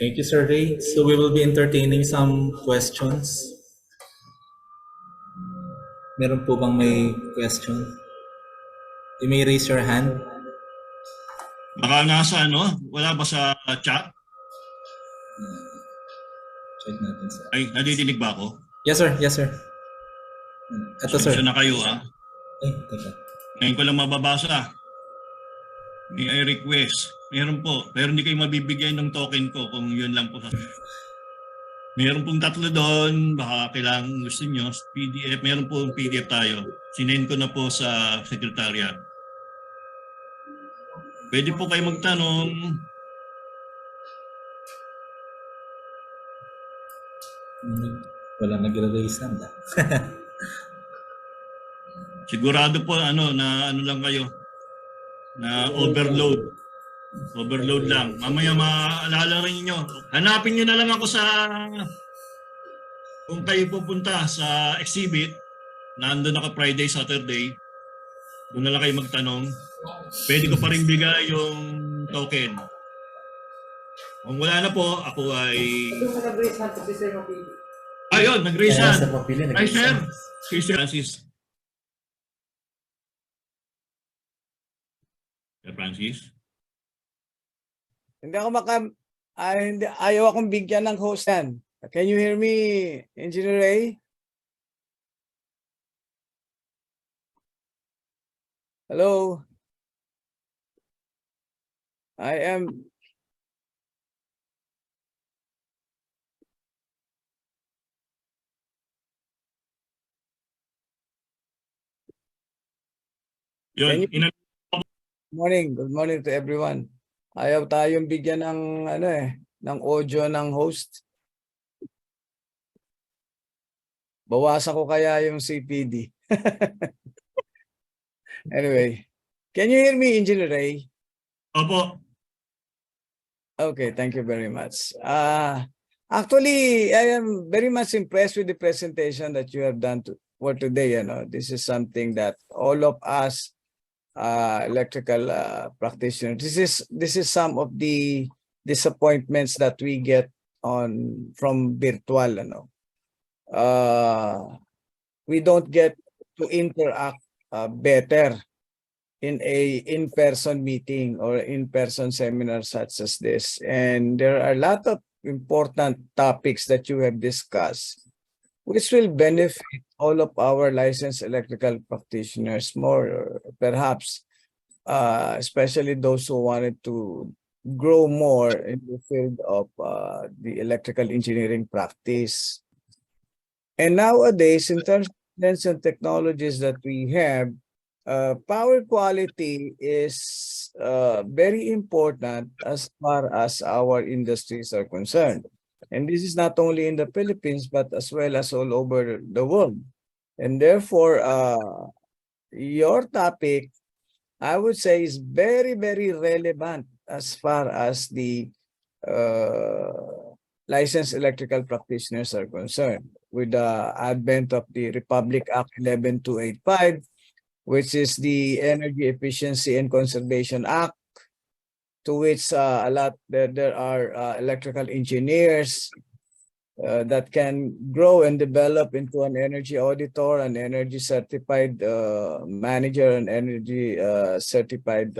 Thank you, Sir Ray. So we will be entertaining some questions. Meron po bang may question? You may raise your hand. Baka nasa wala ba sa chat? Check natin, sir. Ay, nadidinig ba ako? Yes, sir. Yes, sir. Ito, sir. Pasensya na kayo, ha? Ay, teka. Ngayon ko lang mababasa. May I request. Meron po. Pero hindi kayo mabibigyan ng token ko kung yun lang po. Meron pong tatlo doon. Baka kailangan gusto nyo. PDF. Meron po PDF tayo. Sinend ko na po sa secretariat. Pwede po kayo magtanong. Wala nag-raise hand. Sigurado po na lang kayo. Na overload. Overload lang. Mamaya maalala rin nyo. Hanapin nyo na lang ako kung kayo pupunta sa exhibit, nandun ako Friday, Saturday, doon na lang kayo magtanong. Pwede ko pa rin bigay yung token. Kung wala na po, ako ay... Ayun, nag-raise hand. Ay, sir. Si Sir Francis. Sir Francis? Hindi ako ayaw akong bigyan ng host yan. Can you hear me, Engineer Ray? Hello? I am... Yun, Good morning to everyone. Ayaw tayong bigyan ng ng audio ng host. Bawasan ko kaya yung CPD. Anyway, can you hear me, Engineer Ray? Opo. Okay, thank you very much. Actually, I am very much impressed with the presentation that you have done for today. This is something that all of us electrical practitioners, this is some of the disappointments that we get from virtual. We don't get to interact better in a in-person meeting or in-person seminar such as this. And there are a lot of important topics that you have discussed, which will benefit all of our licensed electrical practitioners more, perhaps, especially those who wanted to grow more in the field of the electrical engineering practice. And nowadays, in terms of technologies that we have, power quality is very important as far as our industries are concerned. And this is not only in the Philippines, but as well as all over the world. And therefore, your topic, I would say, is very, very relevant as far as the licensed electrical practitioners are concerned. With the advent of the Republic Act 11285, which is the Energy Efficiency and Conservation Act, to which there are electrical engineers that can grow and develop into an energy auditor, an energy certified manager, and energy certified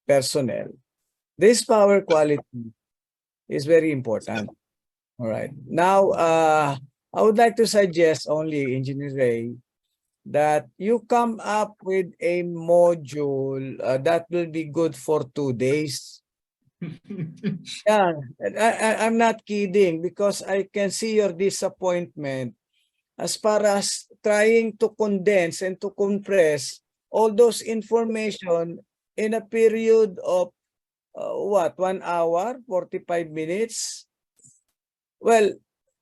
personnel. This power quality is very important. All right. Now, I would like to suggest only, Engineer Ray, that you come up with a module that will be good for 2 days. Yeah, I'm not kidding, because I can see your disappointment as far as trying to condense and to compress all those information in a period of 1 hour, 45 minutes. Well,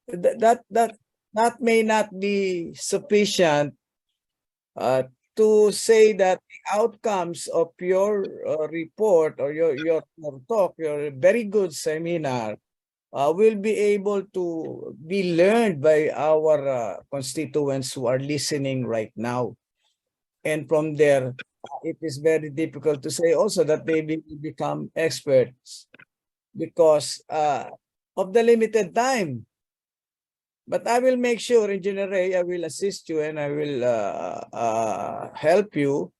that may not be sufficient to say that the outcomes of your report or your talk, your very good seminar, will be able to be learned by our constituents who are listening right now. And from there, it is very difficult to say also that they will become experts because of the limited time. But I will make sure, Engineer Ray, I will assist you and I will help you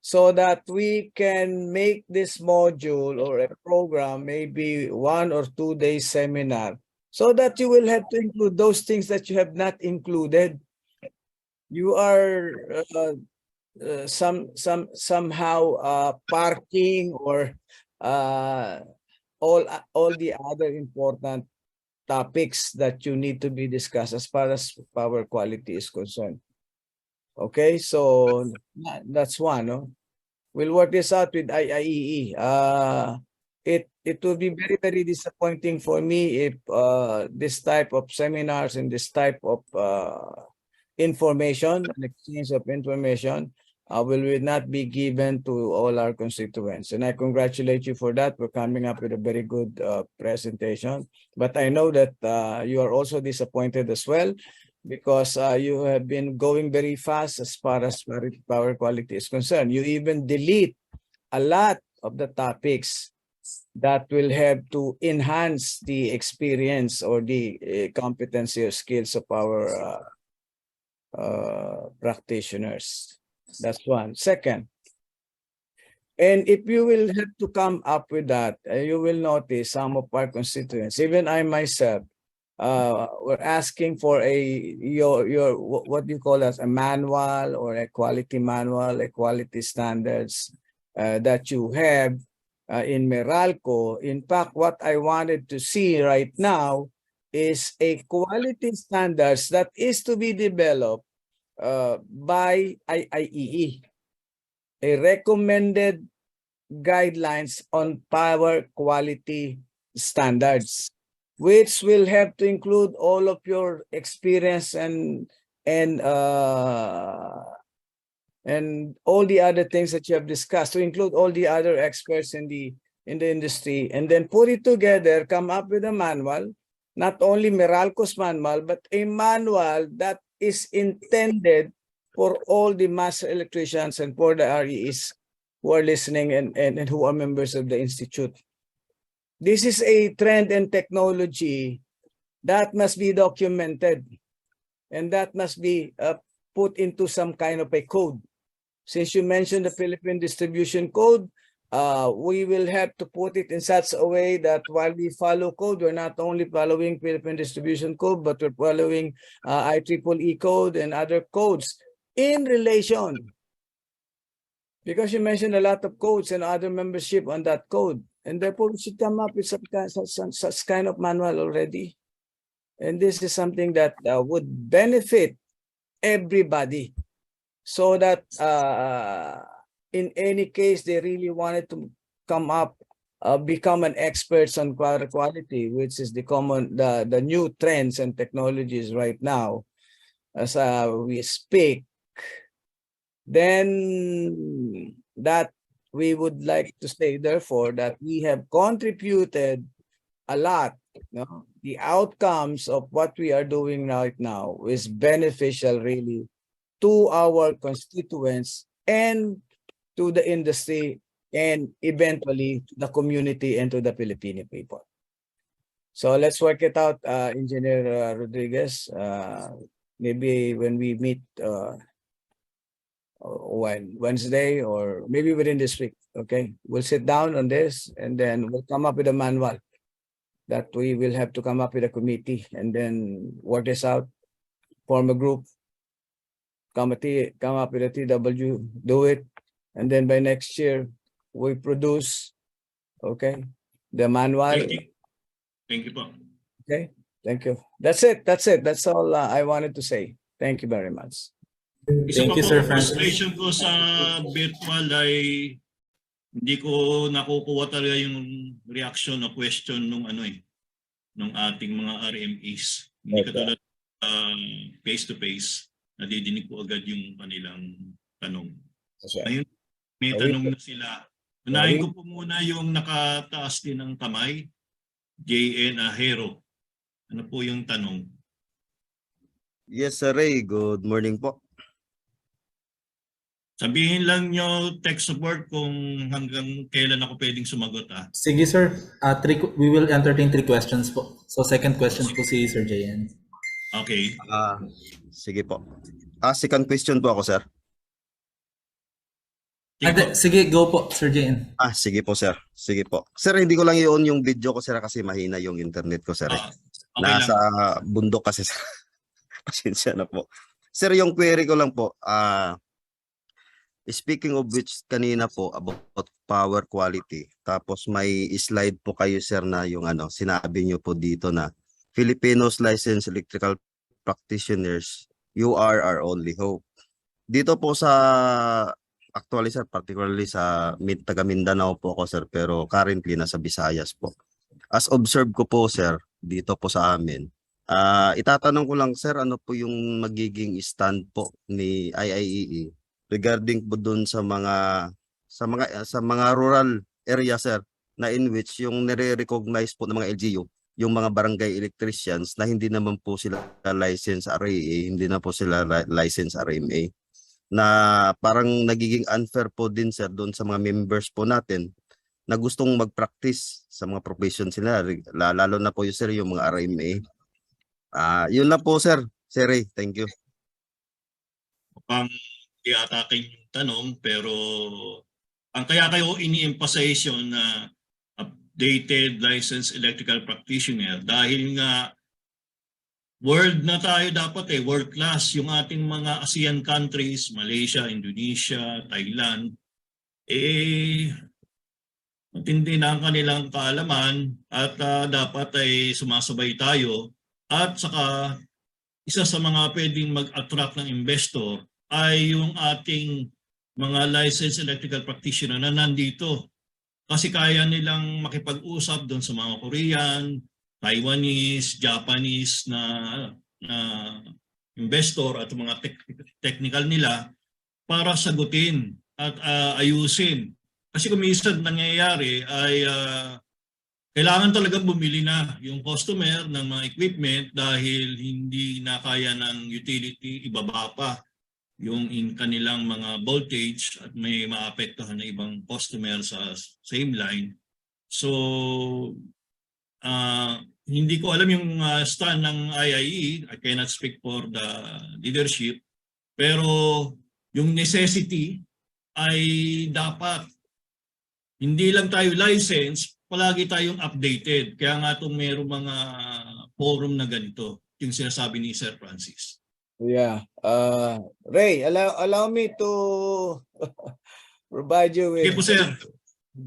so that we can make this module or a program maybe 1 or 2 days seminar, so that you will have to include those things that you have not included. You are somehow parking or all the other important topics that you need to be discussed as far as power quality is concerned. Okay, so that's one. No? We'll work this out with IIEE. It will be very, very disappointing for me if this type of seminars and this type of information and exchange of information will not be given to all our constituents. And I congratulate you for that. We're coming up with a very good presentation. But I know that you are also disappointed as well, because you have been going very fast as far as power quality is concerned. You even delete a lot of the topics that will have to enhance the experience or the competency or skills of our practitioners. That's one. Second, and if you will have to come up with that, you will notice some of our constituents, even I myself, we're asking for your what do you call that, a manual or a quality manual, a quality standards that you have in Meralco. In fact, what I wanted to see right now is a quality standards that is to be developed by IIEE, a recommended guidelines on power quality standards, which will have to include all of your experience and all the other things that you have discussed, to include all the other experts in the industry, and then put it together, come up with a manual, not only Meralco's manual, but a manual that is intended for all the master electricians and for the REs who are listening and who are members of the Institute. This is a trend and technology that must be documented, and that must be put into some kind of a code. Since you mentioned the Philippine Distribution Code, we will have to put it in such a way that while we follow code, we're not only following Philippine Distribution Code, but we're following IEEE code and other codes in relation. Because you mentioned a lot of codes and other membership on that code, and therefore we should come up with such kind of manual already. And this is something that would benefit everybody, so that in any case they really wanted to come up, become an expert on power quality, which is the new trends and technologies right now as we speak, then that we would like to say, therefore, that we have contributed a lot. The outcomes of what we are doing right now is beneficial really to our constituents and to the industry, and eventually to the community and to the Filipino people. So let's work it out, Engineer Rodriguez. Maybe when we meet Wednesday or maybe within this week, okay? We'll sit down on this and then we'll come up with a manual that we will have to come up with a committee and then work this out, form a group, come up with a TW, do it, and then by next year we produce, okay, the manual. Thank you po. Okay, thank you. That's it. That's all I wanted to say. Thank you very much. Thank you, Sir Francis. Frustration ko sa virtual ay hindi ko nakukuha talaga yung reaction o question nung nung ating mga RMEs. Hindi katulad face to face, nadidinig ko agad yung kanilang tanong. Ngayon, may tanong na sila. Unahin ko po muna yung nakataas din ng kamay, JN Ahero. Ano po yung tanong? Yes, Sir Ray. Good morning po. Sabihin lang nyo tech support kung hanggang kailan ako pwedeng sumagot ah. Sige sir, we will entertain 3 questions po. So second question po si Sir JN. Okay. Sige po. Second question po ako, sir. Sige po. Sige, go po Sir JN. Sige po, sir. Sige po. Sir, hindi ko lang i-on yung video ko, sir, kasi mahina yung internet ko, sir. Okay Nasa lang. bundok kasi, sir. Pasensya na po. Sir, yung query ko lang po, speaking of which kanina po about power quality, tapos may slide po kayo, sir, na yung sinabi nyo po dito na Filipinos licensed electrical practitioners, you are our only hope. Dito po sa actually, sir, particularly sa taga Mindanao po ako, sir, pero currently nasa Visayas po. As observed ko po, sir, dito po sa amin, itatanong ko lang, sir, ano po yung magiging stand po ni IIEE regarding po dun sa mga rural area, sir, na in which yung nire-recognize po ng mga LGU, yung mga barangay electricians na hindi naman po sila license RAA, hindi na po sila license RMA, na parang nagiging unfair po din, sir, doon sa mga members po natin na gustong mag-practice sa mga profession sila, lalo na po yung, sir, yung mga RMA. Yun lang po, sir. Sir Ray, thank you. Mukhang di atakin yung tanong, pero ang kaya kayo ini-emphasize yun na updated licensed electrical practitioner dahil nga world na tayo dapat world class. Yung ating mga ASEAN countries, Malaysia, Indonesia, Thailand, matindi na ang kanilang kaalaman at dapat ay sumasabay tayo. At saka isa sa mga pwedeng mag-attract ng investor ay yung ating mga licensed electrical practitioner na nandito. Kasi kaya nilang makipag-usap doon sa mga Korean, Taiwanese, Japanese na investor at mga technical nila para sagutin at ayusin. Kasi kung minsan nangyayari ay kailangan talagang bumili na yung customer ng mga equipment dahil hindi na kaya ng utility, ibaba pa yung kanilang mga voltage at may maapektuhan na ibang customer sa same line. So, hindi ko alam yung stand ng IIE. I cannot speak for the leadership. Pero yung necessity ay dapat hindi lang tayo license, palagi tayong updated. Kaya nga itong mayroong mga forum na ganito, yung sinasabi ni Sir Francis. Yeah. Ray, allow me to provide you with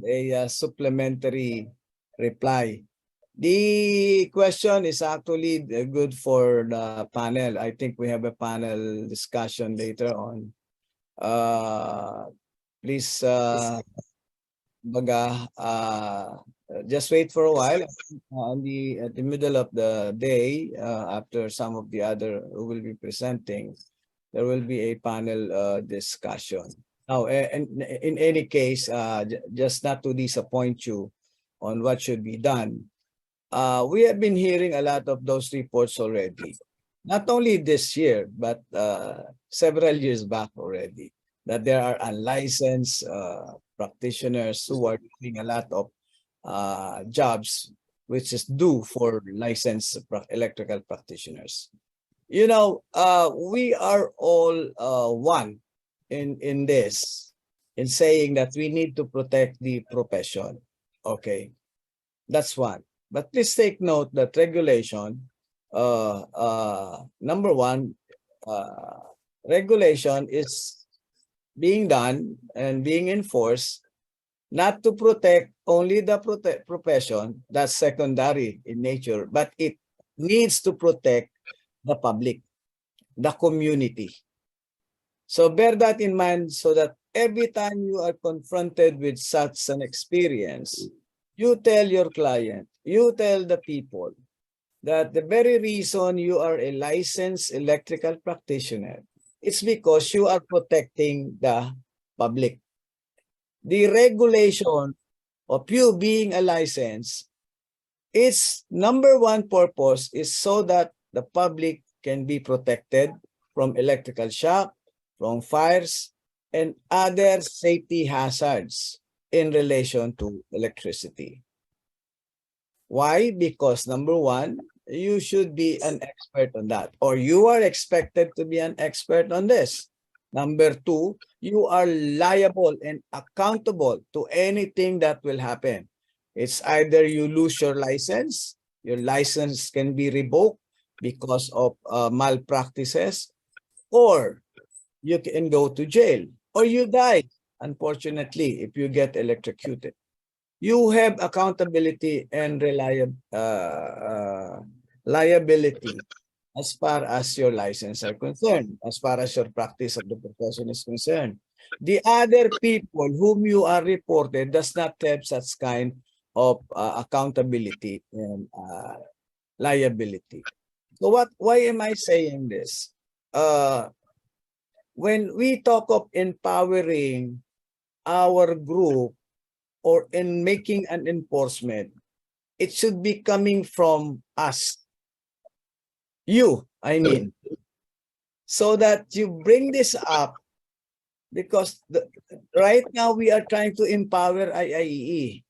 a supplementary reply. The question is actually good for the panel. I think we have a panel discussion later on. Please, just wait for a while. At the middle of the day, after some of the other who will be presenting, there will be a panel discussion. Now, in any case, just not to disappoint you on what should be done, we have been hearing a lot of those reports already. Not only this year, but several years back already, that there are unlicensed practitioners who are doing a lot of jobs which is due for licensed electrical practitioners. You know, we are all one in this, in saying that we need to protect the profession. Okay, that's one. But please take note that regulation, number one, regulation is being done and being enforced not to protect only the profession, that's secondary in nature, but it needs to protect the public, the community. So bear that in mind so that every time you are confronted with such an experience, you tell your client, you tell the people that the very reason you are a licensed electrical practitioner, it's because you are protecting the public. The regulation of you being a license, its number one purpose is so that the public can be protected from electrical shock, from fires, and other safety hazards in relation to electricity. Why? Because number one, you should be an expert on that, or you are expected to be an expert on this. Number two, you are liable and accountable to anything that will happen. It's either you lose your license can be revoked because of malpractices, or you can go to jail, or you die, unfortunately, if you get electrocuted. You have accountability and liability as far as your license are concerned, as far as your practice of the profession is concerned. The other people whom you are reported does not have such kind of accountability and liability. So why am I saying this? When we talk of empowering our group or in making an enforcement, it should be coming from us. You, I mean. So that you bring this up, because right now we are trying to empower IIEE.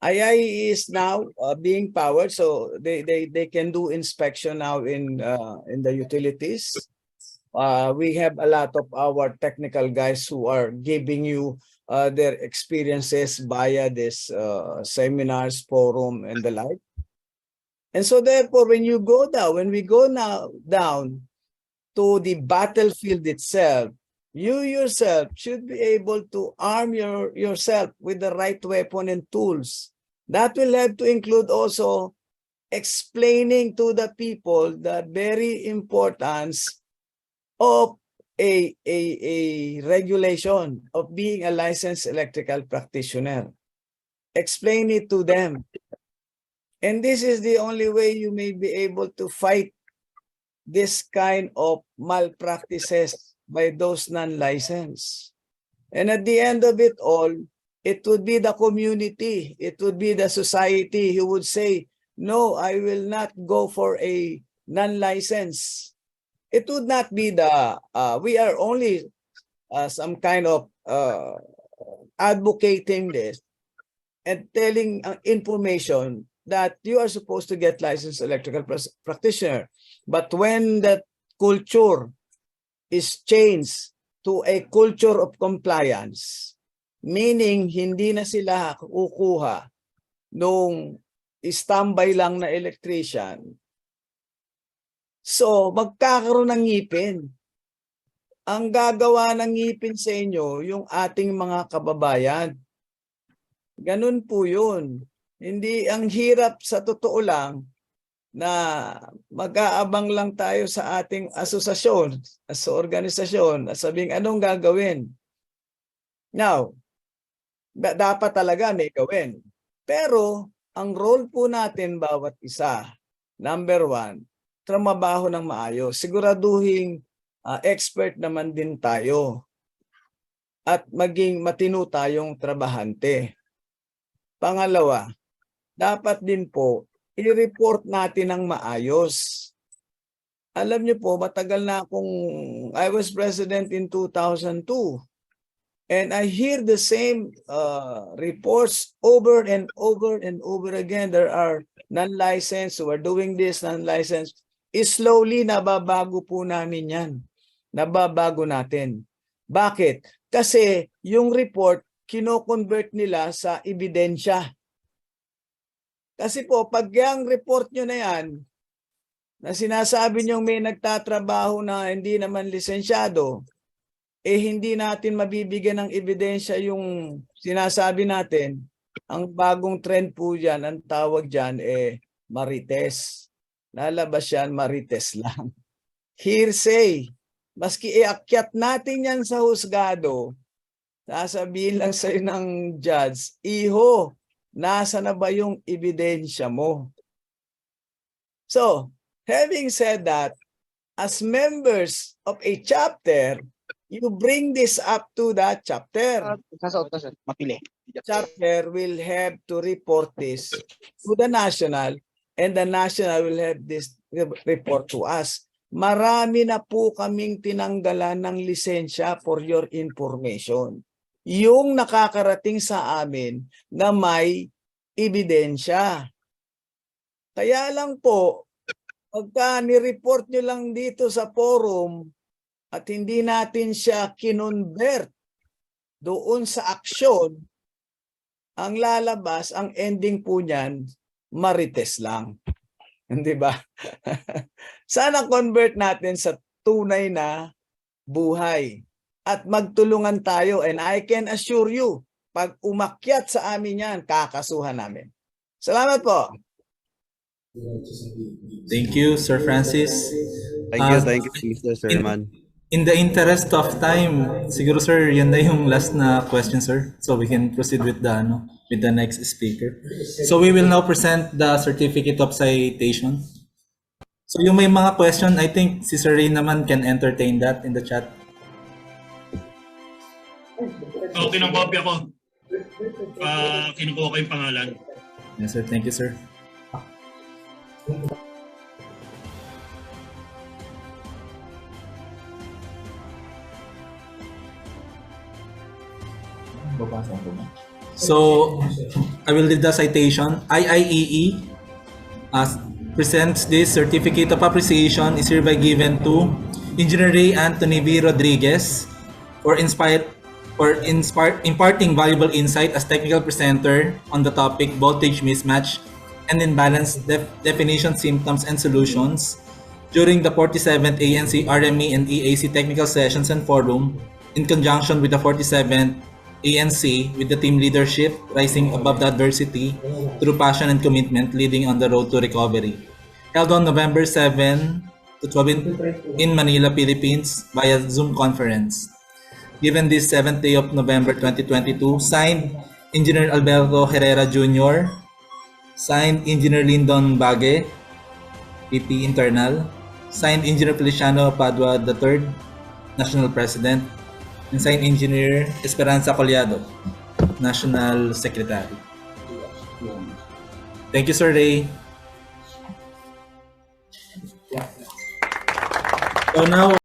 IIEE is now being powered, so they can do inspection now in the utilities. We have a lot of our technical guys who are giving you their experiences via this seminars, forum, and the like. And so therefore, when we go now down to the battlefield itself, you yourself should be able to arm yourself with the right weapon and tools. That will have to include also explaining to the people the very importance of a regulation of being a licensed electrical practitioner. Explain it to them. And this is the only way you may be able to fight this kind of malpractices by those non-licensed. And at the end of it all, it would be the community, it would be the society who would say, no, I will not go for a non-license. It would not be the, we are only some kind of advocating this and telling information that you are supposed to get licensed electrical practitioner. But when that culture is changed to a culture of compliance, meaning hindi na sila kukuha nung standby lang na electrician, so magkakaroon ng ngipin. Ang gagawa ng ngipin sa inyo, yung ating mga kababayan. Ganun po yun. Hindi, ang hirap sa totoo lang na mag-aabang lang tayo sa ating asosasyon, sa organisasyon, at sabing anong gagawin. Now, dapat talaga may gawin. Pero, ang role po natin bawat isa, number one, trumabaho ng maayos. Siguraduhin expert naman din tayo. At maging matino tayong trabahante. Pangalawa, dapat din po, i-report natin ng maayos. Alam niyo po, matagal na akong, I was president in 2002. And I hear the same reports over and over and over again. There are non-licensed who are doing this, non-licensed. Slowly, nababago po namin yan. Nababago natin. Bakit? Kasi yung report, kino-convert nila sa ebidensya. Kasi po, pag yung report nyo na yan, na sinasabi nyo may nagtatrabaho na hindi naman lisensyado, hindi natin mabibigyan ng ebidensya yung sinasabi natin. Ang bagong trend po dyan, ang tawag dyan, marites. Lalabas yan, marites lang. Hearsay. Maski iakyat natin yan sa husgado, sasabihin lang sa'yo ng judge, iho, nasa na ba yung ebidensya mo? So, having said that, as members of a chapter, you bring this up to that chapter. Chapter will have to report this to the national, and the national will have this report to us. marami na po kaming tinanggalan ng lisensya for your information. Yung nakakarating sa amin na may ebidensya. Kaya lang po, pagka ni-report nyo lang dito sa forum at hindi natin siya kinonvert doon sa aksyon, ang lalabas, ang ending po niyan, marites lang. Hindi ba? Sana convert natin sa tunay na buhay at magtulungan tayo, and I can assure you, pag umakyat sa amin yan, kakasuhan namin. Salamat po. Thank you, Sir Francis. Thank you, Mr. Sherman. In the interest of time, siguro sir, yan na yung last na question, sir. So we can proceed with the next speaker. So we will now present the certificate of citation. So yung may mga question, I think si Sir Ray naman can entertain that in the chat. Okay ng copy ako. Kinukuha ko yung pangalan. Yes, sir. Thank you, sir. So, I will read the citation. IIEE presents this certificate of appreciation is hereby given to Engineer Ray Anthony V. Rodriguez for imparting valuable insight as technical presenter on the topic voltage mismatch and imbalance definition, symptoms, and solutions during the 47th ANC RME and EAC technical sessions and forum in conjunction with the 47th ANC with the team leadership rising above the adversity through passion and commitment leading on the road to recovery. Held on November 7 to 12 in Manila, Philippines via Zoom conference. Given this 7th day of November 2022, signed Engineer Alberto Herrera Jr., signed Engineer Lyndon Bague, PP Internal, signed Engineer Feliciano Padua III, National President, and signed Engineer Esperanza Collado, National Secretary. Thank you, Sir Ray. So now,